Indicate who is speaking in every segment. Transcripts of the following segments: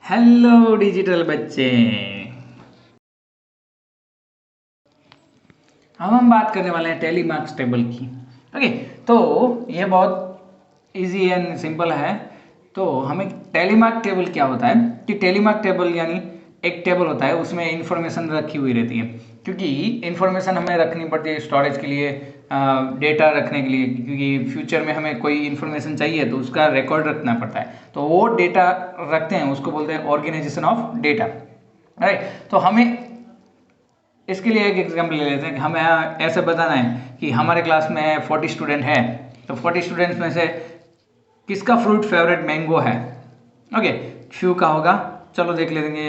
Speaker 1: Hello digital बच्चे। अब हम बात करने वाले हैं टेली मार्क्स टेबल की। ओके, तो ये बहुत इजी एंड सिंपल है। तो हमें टेली मार्क टेबल क्या होता है कि टेली मार्क टेबल यानी एक टेबल होता है, उसमें इंफॉर्मेशन रखी हुई रहती है। क्योंकि इंफॉर्मेशन हमें रखनी पड़ती है स्टोरेज के लिए, डेटा रखने के लिए, क्योंकि फ्यूचर में हमें कोई इन्फॉर्मेशन चाहिए तो उसका रिकॉर्ड रखना पड़ता है। तो वो डेटा रखते हैं, उसको बोलते हैं ऑर्गेनाइजेशन ऑफ डेटा। राइट, तो हमें इसके लिए एक एग्जाम्पल ले लेते हैं कि हमें ऐसे बताना है कि हमारे क्लास में 40 स्टूडेंट हैं, तो 40 स्टूडेंट्स में से किसका फ्रूट फेवरेट मैंगो है। ओके, फ्यू का होगा, चलो देख लेंगे।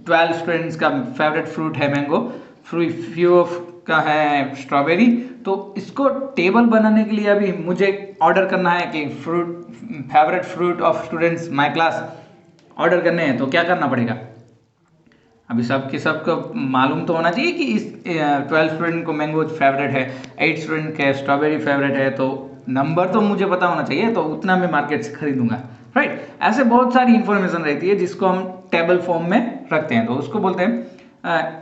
Speaker 1: 12 स्टूडेंट्स का फेवरेट फ्रूट है मैंगो, फ्यू का है स्ट्रॉबेरी। तो इसको टेबल बनाने के लिए अभी मुझे ऑर्डर करना है कि favourite fruit of students my class order करने हैं, तो क्या करना पड़ेगा। अभी सबको मालूम तो होना चाहिए कि इस 12 स्टूडेंट को मैंगो फेवरेट है, 8 स्टूडेंट के स्ट्रॉबेरी फेवरेट है, तो नंबर तो मुझे पता होना चाहिए, तो उतना मैं मार्केट से खरीदूंगा। राइट, ऐसे बहुत सारी इंफॉर्मेशन रहती है जिसको हम टेबल फॉर्म में रखते हैं, तो उसको बोलते हैं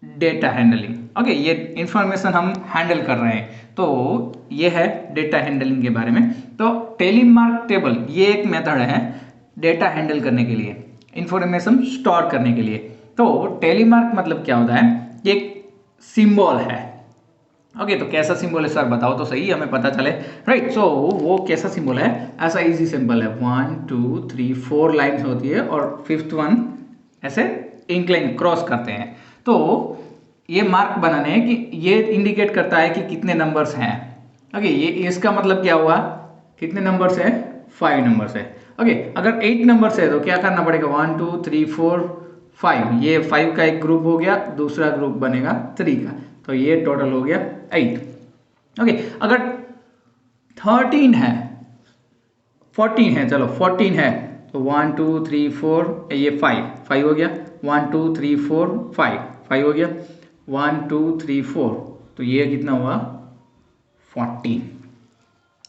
Speaker 1: डेटा हैंडलिंग। ओके, ये इंफॉर्मेशन हम हैंडल कर रहे हैं, तो ये है डेटा हैंडलिंग के बारे में। तो टेली मार्क टेबल ये एक मेथड है डेटा हैंडल करने के लिए, इंफॉर्मेशन स्टोर करने के लिए। तो टेली मार्क मतलब क्या होता है, ये एक सिंबल है। ओके, तो कैसा सिंबल है सर बताओ तो सही, हमें पता चले। राइट, सो वो कैसा सिंबल है, ऐसा इजी सिंबल है। 1 2 3 4 लाइन्स होती है और फिफ्थ वन ऐसे इंक्लाइन क्रॉस करते हैं। तो ये मार्क बनाने हैं कि ये इंडिकेट करता है कि कितने नंबर्स हैं। ओके, ये इसका मतलब क्या हुआ, कितने नंबर्स है, 5 नंबर्स है। ओके, अगर 8 नंबर्स है तो क्या करना पड़ेगा, 1 2 3 4 5, ये 5 का एक ग्रुप हो गया, दूसरा ग्रुप बनेगा 3 का, तो ये टोटल हो गया 8। ओके, अगर 13 है, 14 है, चलो 14 है, तो 1 2 3 4, ये 5 हो गया, 1 2 3 4 5 हो गया, 1 2 3 4, तो ये कितना हुआ 14।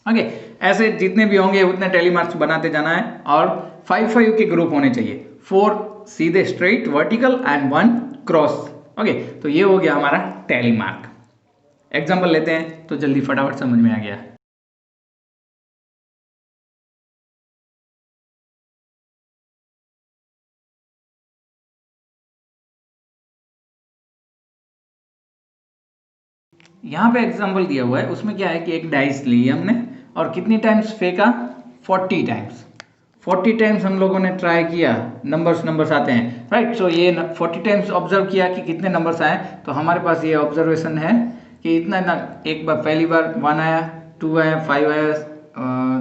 Speaker 1: ओके, ऐसे जितने भी होंगे उतने टेली मार्क्स बनाते जाना है, और 5 के ग्रुप होने चाहिए, 4 सीधे straight vertical and 1 cross. Okay, तो ये हो गया हमारा टेली मार्क। एग्जाम्पल लेते हैं तो जल्दी फटाफट समझ में आ गया। यहाँ पे एग्जाम्पल दिया हुआ है, उसमें क्या है कि एक डाइस ली हमने और कितनी टाइम्स फेंका, 40 टाइम्स। 40 टाइम्स हम लोगों ने ट्राई किया, नंबर्स आते हैं। राइट, सो ये 40 टाइम्स ऑब्जर्व किया कि कितने नंबर्स आए, तो हमारे पास ये ऑब्जर्वेशन है कि इतना ना, एक बार पहली बार 1 आया, 2 आया, 5 आया,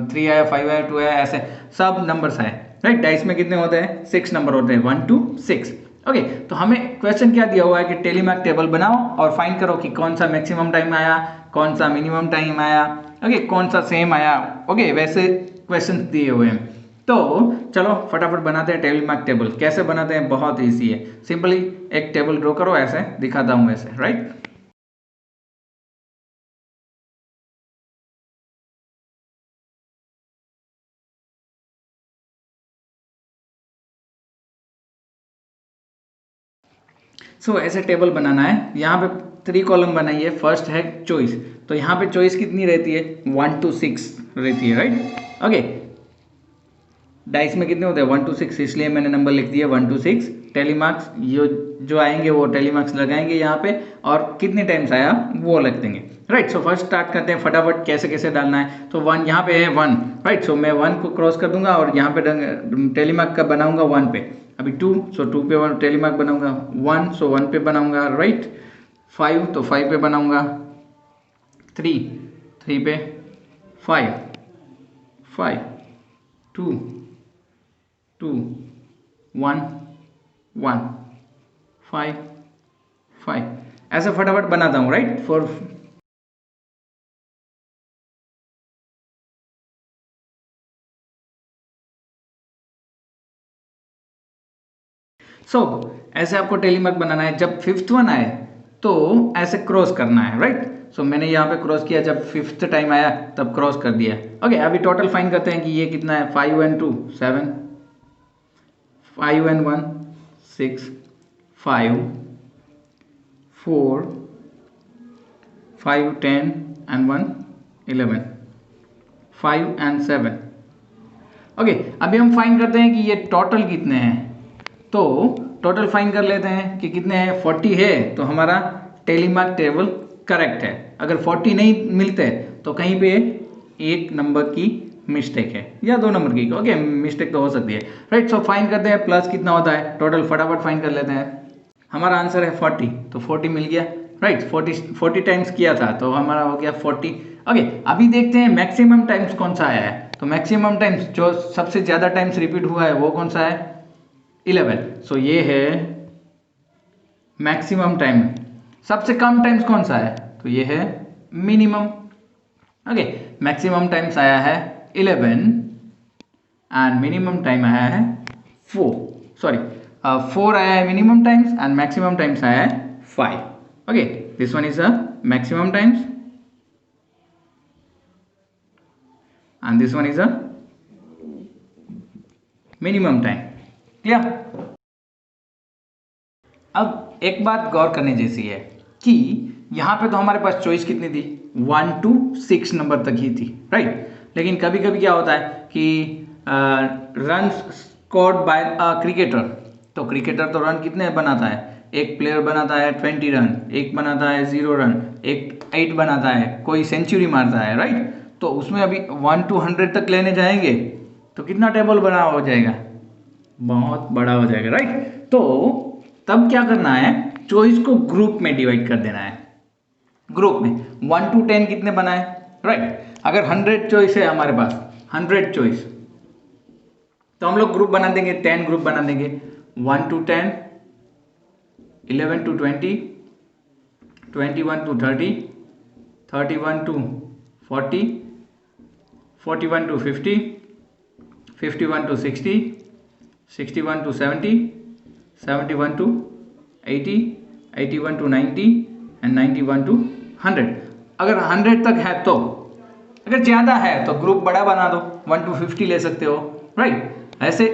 Speaker 1: 3 आया, 5 आया, 2 आया, ऐसे सब नंबर्स आए। राइट, डाइस में कितने होते हैं, 6 नंबर होते हैं, 1 2 6। ओके, तो हमें क्वेश्चन क्या दिया हुआ है कि टेली मार्क टेबल बनाओ और फाइंड करो कि कौन सा मैक्सिमम टाइम आया, कौन सा मिनिमम टाइम आया, ओके, कौन सा सेम आया। ओके, वैसे क्वेश्चन दिए हुए हैं, तो चलो फटाफट बनाते हैं टेली मार्क टेबल। कैसे बनाते हैं, बहुत ईजी है, सिंपली एक टेबल ड्रॉ करो, ऐसे दिखाता हूँ वैसे। राइट, सो ऐसे टेबल बनाना है। यहाँ पे 3 कॉलम बनाइए, फर्स्ट है चॉइस, तो यहाँ पे चॉइस कितनी रहती है, 1 to 6 रहती है। राइट, ओके, डाइस में कितने होते हैं, 1 to 6, इसलिए मैंने नंबर लिख दिया 1 to 6। टेली मार्क्स ये जो आएंगे वो टेली मार्क्स लगाएंगे यहाँ पे, और कितने टाइम्स आया वो लग देंगे। राइट, सो फर्स्ट स्टार्ट करते हैं फटाफट, कैसे कैसे डालना है। तो 1 यहाँ पे है 1, राइट, सो मैं 1 को क्रॉस कर दूंगा और यहाँ पे टेली मार्क का बनाऊंगा 1 पे। अभी 2, सो 2 पे 1 टेली मार्क बनाऊंगा, 1 सो 1 पे बनाऊंगा। राइट, 5 तो 5 पे बनाऊंगा, 3 पे, 5 5 2 2 1 1 5 5, ऐसे फटाफट बनाता हूँ। राइट, फॉर सो ऐसे आपको टेली मार्क बनाना है। जब फिफ्थ वन आए तो ऐसे क्रॉस करना है। राइट, सो मैंने यहाँ पे क्रॉस किया, जब फिफ्थ टाइम आया तब क्रॉस कर दिया। ओके, अभी टोटल फाइन करते हैं कि ये कितना है, 5 and 2 7, 5 and 1 6, 5 4, 5 10 and 1 11, 5 and 7। Okay, अभी हम फाइंड करते हैं कि ये टोटल कितने हैं। तो टोटल फाइंड कर लेते हैं कि कितने हैं। 40 है तो हमारा टेलीमार्क टेबल करेक्ट है। अगर 40 नहीं मिलते तो कहीं पे एक नंबर की मिस्टेक है या 2 नंबर की। ओके, मिस्टेक तो हो सकती है, राइट। सो फाइंड करते हैं प्लस कितना होता है टोटल, फटाफट फाइंड कर लेते हैं। हमारा आंसर है 40, तो 40 मिल गया, राइट। 40 टाइम्स किया था तो हमारा हो गया 40। ओके, अभी देखते हैं मैक्सिमम टाइम्स कौन सा आया है। तो मैक्सिमम टाइम्स जो सबसे ज़्यादा टाइम्स रिपीट हुआ है वो कौन सा है, 11। सो ये है मैक्सिमम टाइम। सबसे कम टाइम्स कौन सा है, तो ये है मिनिमम। ओके, मैक्सिमम टाइम्स आया है 11 एंड मिनिमम टाइम आया है 4 आया है minimum times and maximum times आया है 5। Okay, this one is a maximum times and this one is a minimum time। Clear. अब एक बात गौर करने जैसी है कि यहाँ पे तो हमारे पास चॉइस कितनी थी, 1 to 6 नंबर तक ही थी, राइट। लेकिन कभी कभी क्या होता है कि run scored by a cricketer, तो क्रिकेटर तो रन कितने बनाता है, एक प्लेयर बनाता है 20 रन, एक बनाता है 0 रन, एक 8 बनाता है, कोई सेंचुरी मारता है, राइट। तो उसमें अभी 1 to 100 तक लेने जाएंगे तो कितना टेबल बड़ा हो जाएगा, बहुत बड़ा हो जाएगा, राइट। तो तब क्या करना है, चॉइस को ग्रुप में डिवाइड कर देना है। ग्रुप में 1 to 10 कितने बनाए, राइट। अगर 100 चॉइस है हमारे पास, 100 चॉइस, तो हम लोग ग्रुप बना देंगे, 10 ग्रुप बना देंगे। 1 to 10, 11 to 20, 21 to 30, 31 to 40, 41 to 50, 51 to 60, 61 to 70, 71 to 80, 81 to 90 and 91 to 100। अगर 100 तक है तो, अगर ज़्यादा है तो ग्रुप बड़ा बना दो, 1 to 50 ले सकते हो, राइट। ऐसे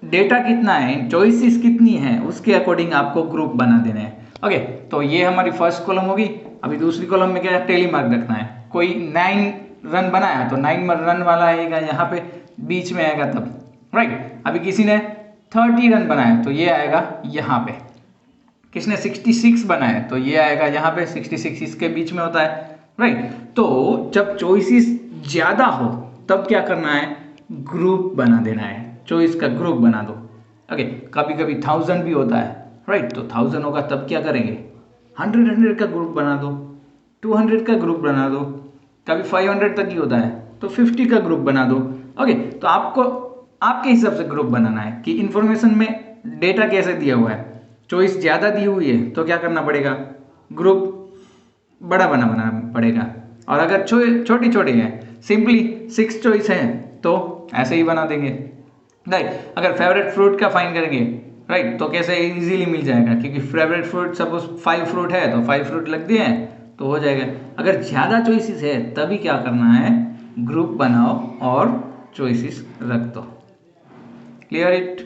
Speaker 1: डेटा कितना है, चॉइसेस कितनी है, उसके अकॉर्डिंग आपको ग्रुप बना देना है। ओके, तो ये हमारी फर्स्ट कॉलम होगी। अभी दूसरी कॉलम में क्या है, टेलीमार्क रखना है। कोई 9 रन बनाया तो 9 रन वाला आएगा यहाँ पे बीच में आएगा तब, राइट। अभी किसी ने 30 रन बनाया तो ये आएगा यहाँ पे। किसने 66 बनाया तो ये आएगा यहाँ पे, 66 इसके बीच में होता है, राइट। तो जब चॉइसेस ज़्यादा हो तब क्या करना है, ग्रुप बना देना है, चॉइस का ग्रुप बना दो। ओके, कभी कभी 1000 भी होता है, राइट। तो 1000 होगा तब क्या करेंगे, 100 का ग्रुप बना दो, 200 का ग्रुप बना दो, कभी 500 तक ही होता है तो 50 का ग्रुप बना दो। ओके, तो आपको आपके हिसाब से ग्रुप बनाना है कि इन्फॉर्मेशन में डेटा कैसे दिया हुआ है। चॉइस ज़्यादा दी हुई है तो क्या करना पड़ेगा, ग्रुप बड़ा बनाना पड़ेगा। और अगर छोटी छोटी है, सिंपली 6 चॉइस है तो ऐसे ही बना देंगे, राइट। अगर फेवरेट फ्रूट का फाइन करेंगे, राइट, तो कैसे इजीली मिल जाएगा, क्योंकि फेवरेट फ्रूट सपोज 5 फ्रूट है तो 5 फ्रूट लग दिए हैं तो हो जाएगा। अगर ज़्यादा चॉइसेस है तभी क्या करना है, ग्रुप बनाओ और चॉइसेस रख दो। Clear it.